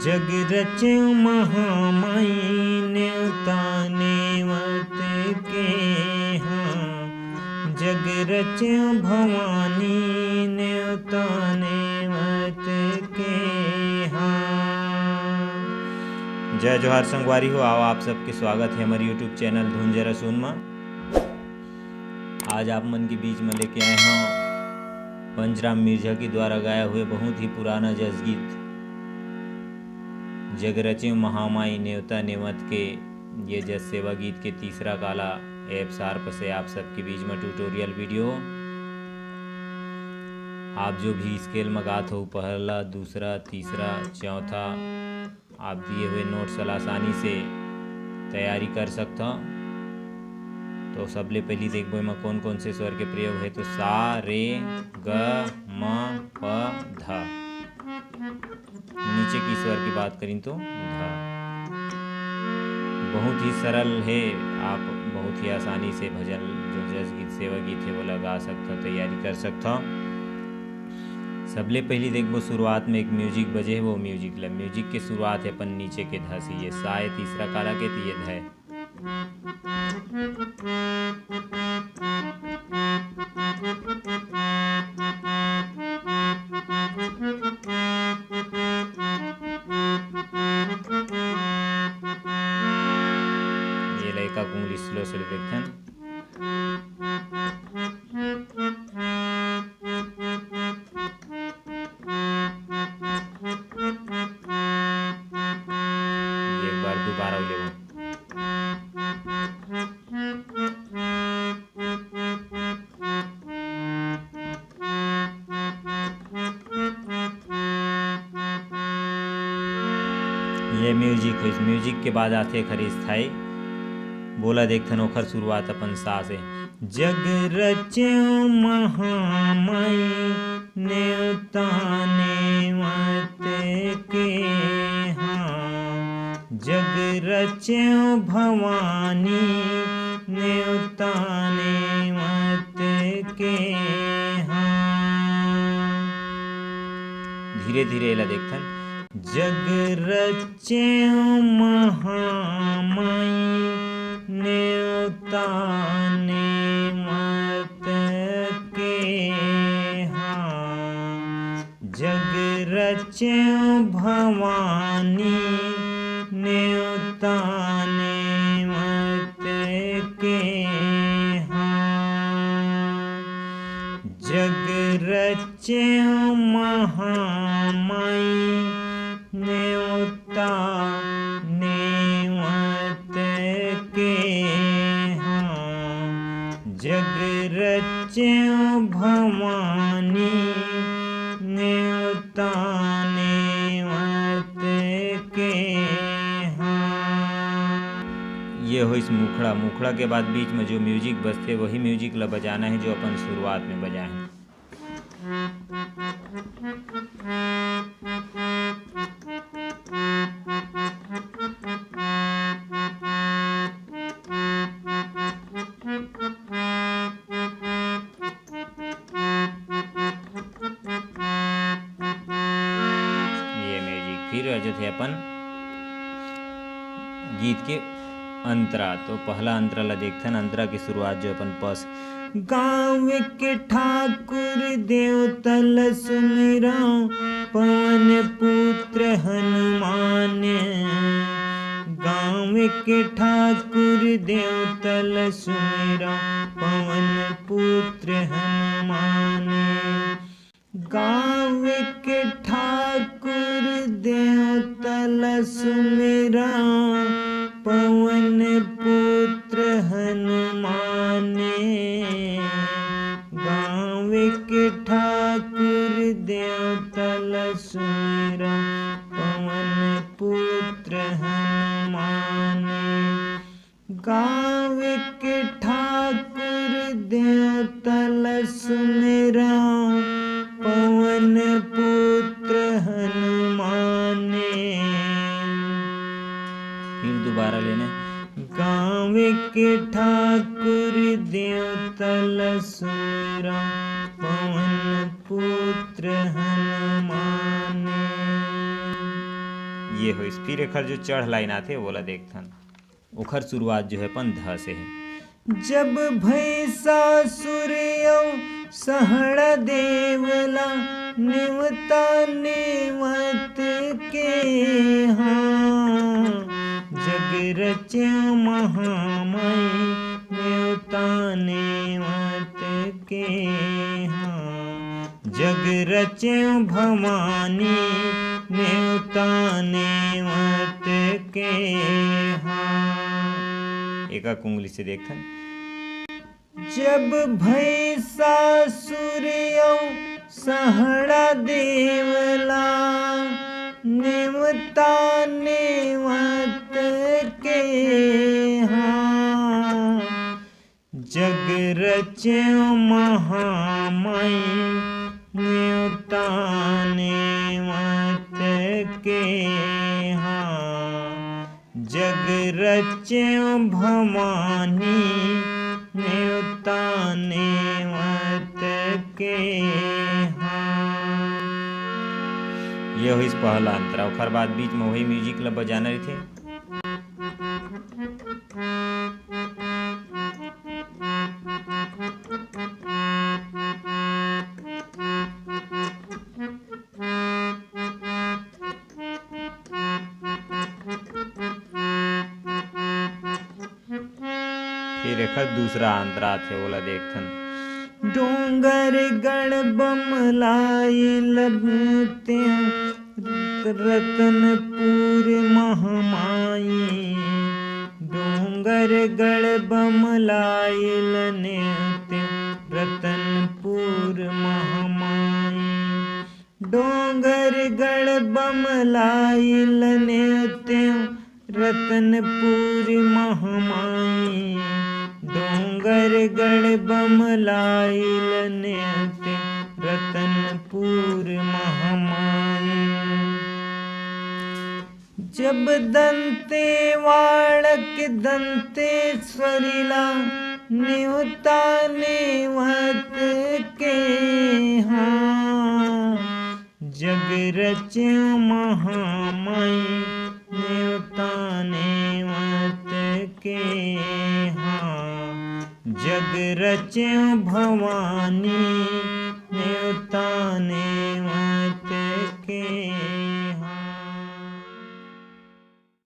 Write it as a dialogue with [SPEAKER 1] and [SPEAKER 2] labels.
[SPEAKER 1] जग रच्यो महामाई न्योता नेवत के हाँ। जग रच्यो भवानी न्योता नेवत के हाँ। जय जोहार संगवारी हो। आओ आप सबके स्वागत है हमारे यूट्यूब चैनल धुन जरा सुन में। आज आप मन के बीच में लेके आए हैं पंचराम मिर्जा के द्वारा गाया हुए बहुत ही पुराना जस गीत जग रच्यो महामाई न्योता नेवत के। ये जस सेवा गीत के तीसरा काला ऐप सार्प से आप सबके बीच में ट्यूटोरियल वीडियो। आप जो भी स्केल में गात हो पहला दूसरा तीसरा चौथा आप दिए हुए नोट्स आसानी से तैयारी कर सकते हो। तो सबले पहली देखबो में कौन कौन से स्वर के प्रयोग है। तो सा रे ग म प ध। नीचे की स्वर की बात करें तो ध। बहुत ही सरल है, आप बहुत ही आसानी से भजन जो जस गीत सेवा गीत है वो लगा सकते हो, तैयारी कर सकते हो। सबले पहली देखबो शुरुआत में एक म्यूजिक बजे है, वो म्यूजिक के शुरुआत है अपन नीचे के ध से। ये सा है तीसरा काला के तो ये ध है। ये लयका कुंगली स्लो से देखन। एक बार दोबारा लेबो। ये म्यूजिक हो। इस म्यूजिक के बाद आते खरी स्थाई बोला देखथन ओखर शुरुआत अपन सा से। जग रच्यो महामाई न्योता नेवत के हाँ। जग रच्यो भवानी न्योता नेवत के हाँ। धीरे धीरे एला देखथन। जग रच्यो महामाई न्योता नेवत के हाँ। जग रच्यो भवानी न्योता नेवत के हाँ। जग रच्यो महामाई न्योता नेवत के हाँ। जग रच्यो भवानी न्योता नेवत के हाँ। ये हो इस मुखड़ा के बाद बीच में जो म्यूजिक बजते वही म्यूजिक ला बजाना है जो अपन शुरुआत में बजाए हैं। फिर जो थे अपन गीत के अंतरा। तो पहला अंतरा ला देखथन। अंतरा की शुरुआत जो अपन पस। गाँव के ठाकुर देवतल सुमिरा पवन पुत्र हनुमान। गाँव के ठाकुर देवतल सुमिरा पवन पुत्र हनुमान। गाँव के ठाकुर देवतल सुमिरा पवन पुत्र हनुमान। गाँव के ठाकुर देवतल सुमिरा पवन पुत्र हनुमान। गाँव के ठाकुर देवतल सुमिरा पवन पुत्र हनुमान। फिर दोबारा लेना। गाँव के ठाकुर देवतल सुमिरा पवन पुत्र हनुमान। ये होइस। फिर एकर जो चढ़ लाइन आथे ओला देखथन। ओखर शुरुआत जो है अपन ध से है। जब भैंसासुर सहड़ा देवला नेवता नेवत के हाँ जग रच्यो महामाई नेवता नेवत के हाँ जग रच्यो भवानी नेवता नेवत के हाँ। एका कुंगली से देखथन। जब भैंसासुर सहड़ा देवला नेवता नेवत के हाँ जग रच्यो महामाई नेवता नेवत के हाँ जग रच्यो भवानी नेवता नेवत के हाँ। ये होइस पहला अंतरा। ओखर बाद बीच में वही म्यूजिक ला बजाना रहिथे। फिर एकर दूसरा अंतरा थे ओला देखथन। डोंगर गण बमलाई लभते रतनपुर महामाई डोंगर गढ़ बमलाई लनेते रतनपुर महामाई डोंगर गढ़ बमलाई लनेते रतनपुर महामाई डोंगर गढ़ बमलाई लनेते रतनपुर महामाई जब दंते वाड़क दंतेश्वरीला नेवता नेवत के हाँ जग रच्यो महामाई नेवता नेवत के हाँ जग रच्यो भवानी